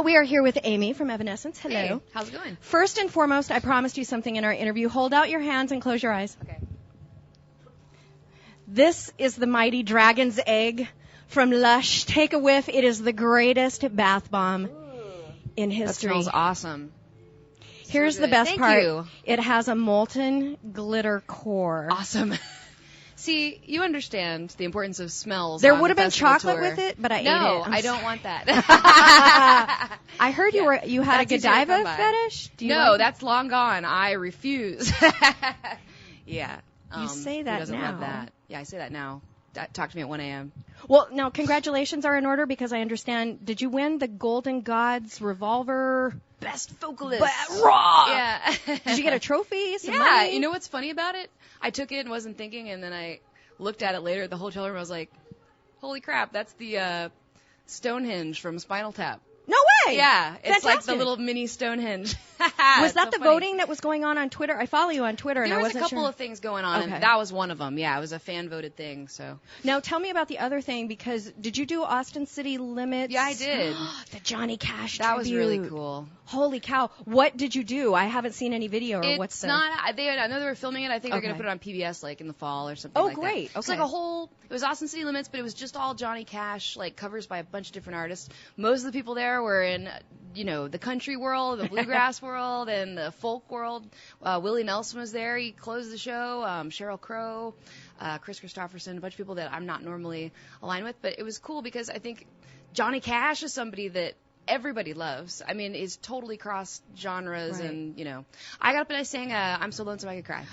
We are here with Amy from Evanescence. Hello. Hey, how's it going? First and foremost, I promised you something in our interview. Hold out your hands and close your eyes. Okay. This is the mighty Dragon's Egg from Lush. Take a whiff. It is the greatest bath bomb in history. That smells awesome. Here's So the good. best Thank part. you. It has a molten glitter core. Awesome. See, you understand the importance of smells. There on would the have been festival chocolate tour. with it, but I ate it. No, I'm I don't sorry. want that. I heard you had That's a easier to come Godiva by. fetish. Do you No, like that's long gone. I refuse. Yeah. You say who that doesn't now. love that? Yeah, I say that now. Talk to me at 1 a.m. Well, now, congratulations are in order because I understand. Did you win the Golden Gods Revolver? Best vocalist. Raw! Yeah. Did you get a trophy? Some Yeah. money? You know what's funny about it? I took it and wasn't thinking, and then I looked at it later at the hotel room. I was like, holy crap, that's the Stonehenge from Spinal Tap. No way! Yeah, it's like the Fantastic. little mini Stonehenge. Was that the voting that was going on Twitter? I follow you on Twitter, and There I was a wasn't couple sure. of things going on, Okay. and that was one of them. Yeah, it was a fan-voted thing, so. Now, tell me about the other thing, because did you do Austin City Limits? Yeah, I did. The Johnny Cash That was tribute. really cool. Holy cow. What did you do? I haven't seen any video. Or what's It's the... not. I know they were filming it. I think they're going Okay. to put it on PBS like in the fall or something Oh, like great. that. It's Okay. like a whole. It was Austin City Limits, but it was just all Johnny Cash, like covers by a bunch of different artists. Most of the people there were in, the country world, the bluegrass world, and the folk world. Willie Nelson was there. He closed the show. Sheryl Crow, Chris Christopherson, a bunch of people that I'm not normally aligned with. But it was cool because I think Johnny Cash is somebody that everybody loves. I mean, is totally cross genres, Right. and I got up and I sang "I'm So Lonesome I Could Cry."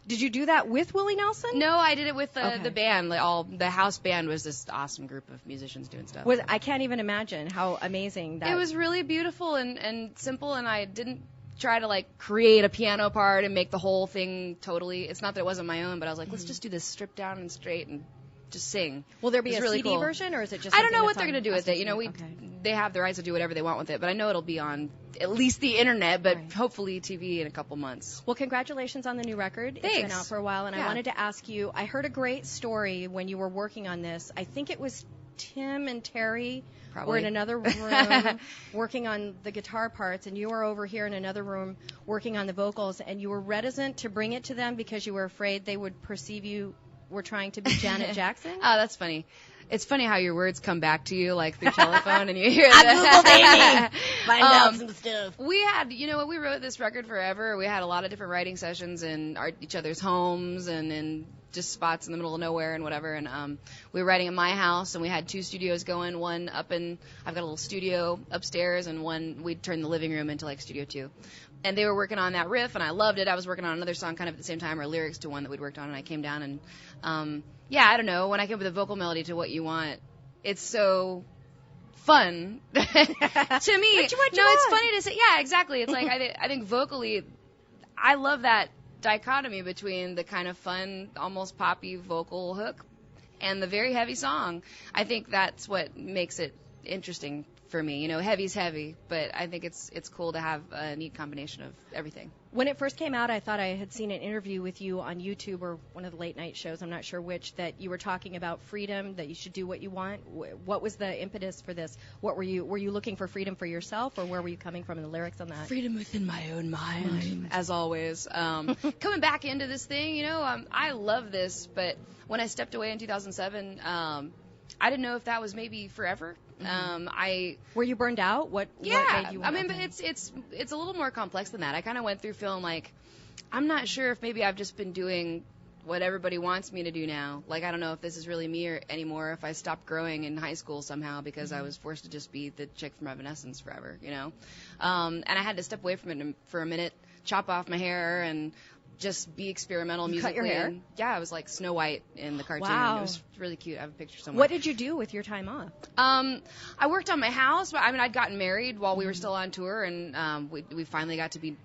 Did you do that with Willie Nelson? No, I did it with Okay. the band. The house band was this awesome group of musicians doing stuff. I can't even imagine how amazing that It was really beautiful and simple, and I didn't try to like create a piano part and make the whole thing totally. It's not that it wasn't my own, but I was like, let's just do this stripped down and straight and just sing. Will there be It's a really CD cool. version, or is it just? I don't know something what that's they're on going to do with it. Austin City? They have the rights to do whatever they want with it, but I know it'll be on at least the internet, but Right. hopefully TV in a couple months. Well, congratulations on the new record. It's been Thanks. out for a while, and I Yeah. wanted to ask you, I heard a great story when you were working on this. I think it was Tim and Terry Probably. were in another room working on the guitar parts, and you were over here in another room working on the vocals, and you were reticent to bring it to them because you were afraid they would perceive you were trying to be Janet Jackson? Oh, that's funny. It's funny how your words come back to you like through telephone and you hear I that. Googled Amy. Find out some stuff. We had, we wrote this record forever. We had a lot of different writing sessions in each other's homes and in just spots in the middle of nowhere and whatever. And we were writing at my house, and we had 2 studios going. One up in, I've got a little studio upstairs, and one we'd turn the living room into like Studio 2. And they were working on that riff, and I loved it. I was working on another song kind of at the same time, or lyrics to one that we'd worked on, and I came down and, I don't know, when I came up with a vocal melody to What You Want, it's so fun to me. What you no, want? it's funny to say. Yeah, exactly. It's like I think vocally, I love that dichotomy between the kind of fun, almost poppy vocal hook and the very heavy song. I think that's what makes it interesting for me. Heavy's heavy, but I think it's cool to have a neat combination of everything. When it first came out, I thought I had seen an interview with you on YouTube or one of the late night shows, I'm not sure which, that you were talking about freedom, that you should do what you want. What was the impetus for this? What were you looking for freedom for yourself, or where were you coming from in the lyrics on that? Freedom within my own mind, as always. Coming back into this thing, I love this, but when I stepped away in 2007, I didn't know if that was maybe forever. Were you burned out? What made you I mean, okay. but it's a little more complex than that. I kind of went through feeling like I'm not sure if maybe I've just been doing what everybody wants me to do now. Like, I don't know if this is really me anymore, if I stopped growing in high school somehow because I was forced to just be the chick from Evanescence forever, and I had to step away from it for a minute, chop off my hair, and just be experimental You cut musically. your hair? And, yeah, I was like Snow White in the cartoon. Wow. It was really cute. I have a picture somewhere. What did you do with your time off? I worked on my house. I mean, I'd gotten married while we were still on tour, and we finally got to be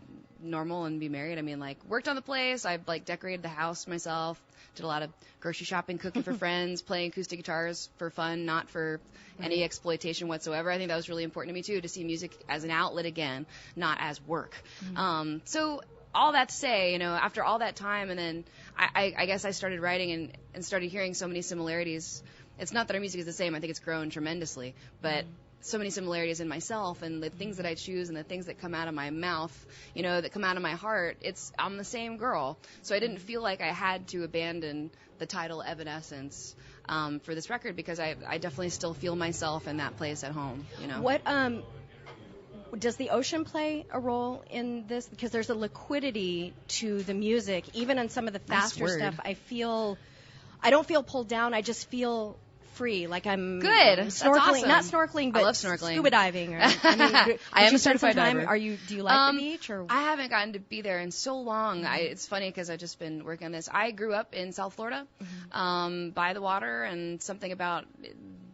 normal and be married. I mean, like, worked on the place. I decorated the house myself. Did a lot of grocery shopping, cooking for friends, playing acoustic guitars for fun, not for any exploitation whatsoever. I think that was really important to me too, to see music as an outlet again, not as work. So all that to say, after all that time, and then I guess I started writing and started hearing so many similarities. It's not that our music is the same. I think it's grown tremendously, but so many similarities in myself and the things that I choose and the things that come out of my mouth, you know, that come out of my heart. I'm the same girl. So I didn't feel like I had to abandon the title Evanescence for this record, because I definitely still feel myself in that place at home, you know. What does the ocean play a role in this? Because there's a liquidity to the music. Even on some of the faster stuff, I don't feel pulled down. I just feel free, like I'm good. Snorkeling, That's awesome. Not snorkeling, but I love snorkeling. Scuba diving. Or, I am a certified diver. Do you like the beach? Or I haven't gotten to be there in so long. It's funny because I've just been working on this. I grew up in South Florida, by the water, and something about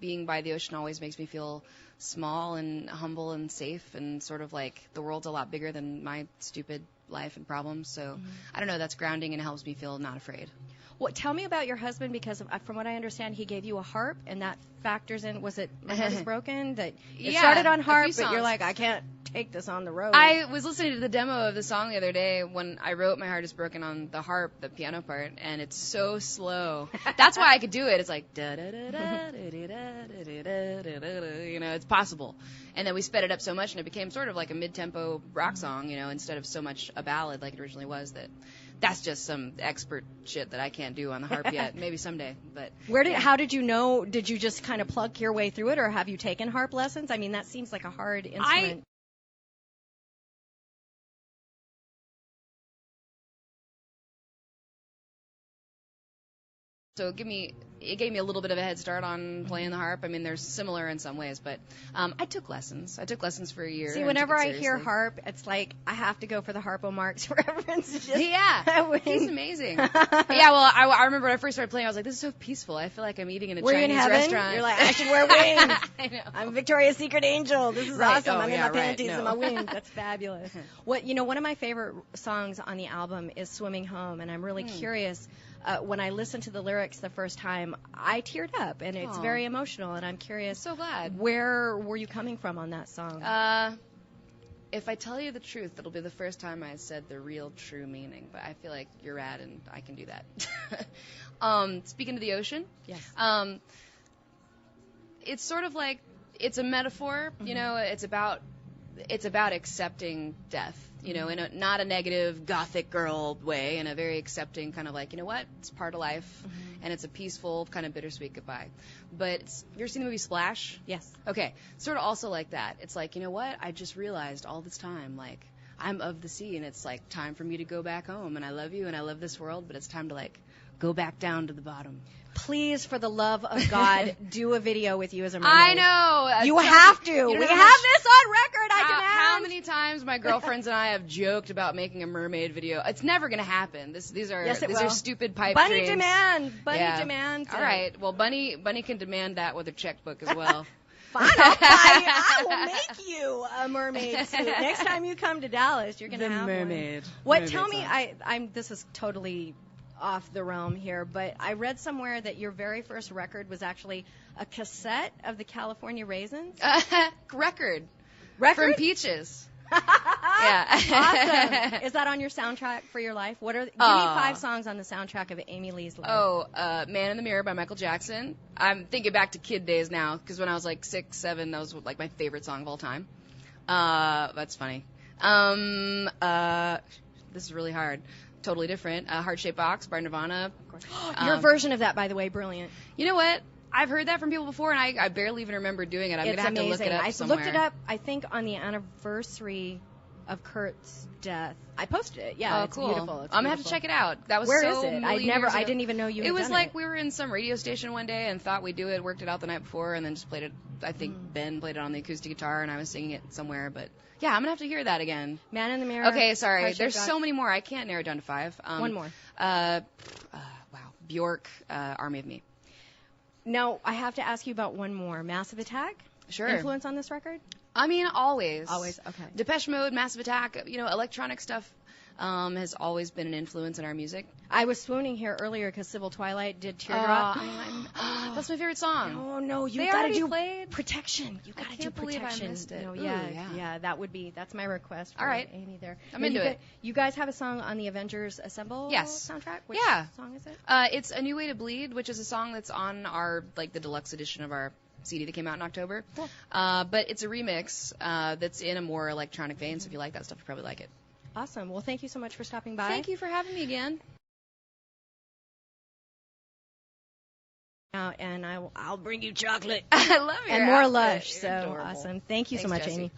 being by the ocean always makes me feel small and humble and safe, and sort of like the world's a lot bigger than my stupid life and problems. So I don't know, that's grounding and helps me feel not afraid. Well, tell me about your husband, because from what I understand, he gave you a harp, and that factors in. Was it My Heart Is Broken? That it started on harp, but you're like, I can't take this on the road. I was listening to the demo of the song the other day when I wrote My Heart Is Broken on the harp, the piano part, and it's so slow. That's why I could do it. It's like da da da da da da da da, you know, it's possible. And then we sped it up so much, and it became sort of like a mid-tempo rock song, you know, instead of so much a ballad like it originally was. That's just some expert shit that I can't do on the harp yet. Maybe someday. But how did you know? Did you just kind of plug your way through it, or have you taken harp lessons? I mean, that seems like a hard instrument. So it gave me a little bit of a head start on playing the harp. I mean, they're similar in some ways, but I took lessons. I took lessons for a year. See, whenever I hear harp, it's like I have to go for the Harpo Marx reference. Yeah, he's amazing. Yeah, well, I remember when I first started playing, I was like, this is so peaceful. I feel like I'm eating in a Chinese restaurant. You're like, I should wear wings. I know. I'm Victoria's Secret Angel. This is awesome. I'm in my panties and my No. wings. That's fabulous. One of my favorite songs on the album is Swimming Home, and I'm really curious. When I listened to the lyrics the first time, I teared up, and it's very emotional, and I'm curious. So glad. Where were you coming from on that song? If I tell you the truth, it'll be the first time I said the real true meaning, but I feel like you're rad, and I can do that. Speaking to the ocean. Yes. It's sort of like, it's a metaphor, you know, it's about accepting death, you know, in not a negative gothic girl way, in a very accepting kind of like, you know what, it's part of life, and it's a peaceful kind of bittersweet goodbye. But you ever seen the movie Splash? Yes. Okay, sort of also like that. It's like, you know what, I just realized all this time, like, I'm of the sea, and it's like time for me to go back home, and I love you, and I love this world, but it's time to like go back down to the bottom. Please, for the love of God, do a video with you as a mermaid. I know. You have to. We have this on record, I demand. How many times my girlfriends and I have joked about making a mermaid video? It's never going to happen. These are stupid pipe dreams. Bunny demand. All right. Well, Bunny can demand that with her checkbook as well. Fine, I will make you a mermaid suit. Next time you come to Dallas, you're going to have mermaid. One. What? Tell me, I'm. This is totally off the realm here, but I read somewhere that your very first record was actually a cassette of the California Raisins. Record From Peaches. Yeah. Awesome. Is that on your soundtrack for your life? Give me 5 songs on the soundtrack of Amy Lee's life. Man in the Mirror by Michael Jackson. I'm thinking back to kid days now, because when I was like 6, 7, that was like my favorite song of all time. That's funny. This is really hard. Totally different. Heart-Shaped Box by Nirvana. Your version of that, by the way, brilliant. You know what? I've heard that from people before, and I barely even remember doing it. I'm going to have to look it up somewhere. I looked it up, I think, on the anniversary of Kurt's death. I posted it. Yeah, it's cool. Beautiful. I'm going to have to check it out. That was Where so is it? I didn't even know you had It was done like we were in some radio station one day and thought we'd do it, worked it out the night before, and then just played it. I think Ben played it on the acoustic guitar, and I was singing it somewhere, but... Yeah, I'm going to have to hear that again. Man in the Mirror. Okay, sorry. There's so many more. I can't narrow it down to 5. One more. Wow. Bjork, Army of Me. Now, I have to ask you about one more. Massive Attack? Sure. Influence on this record? I mean, always. Always, okay. Depeche Mode, Massive Attack, you know, electronic stuff has always been an influence in our music. I was swooning here earlier because Civil Twilight did Teardrop. That's my favorite song. Oh, no, you got to do Protection. You got to do Protection. I can't believe I missed it. No, yeah, that's my request for Amy there. I'm into it. You guys have a song on the Avengers Assemble soundtrack? Which song is it? It's A New Way to Bleed, which is a song that's on our, like, the deluxe edition of our CD that came out in October. Cool. But it's a remix that's in a more electronic vein, so if you like that stuff, you probably like it. Awesome. Well, thank you so much for stopping by. Thank you for having me again. And I'll bring you chocolate I love your and more outfit. Lush. You're So adorable. awesome. Thank you so Thanks, much, Jessie. Amy.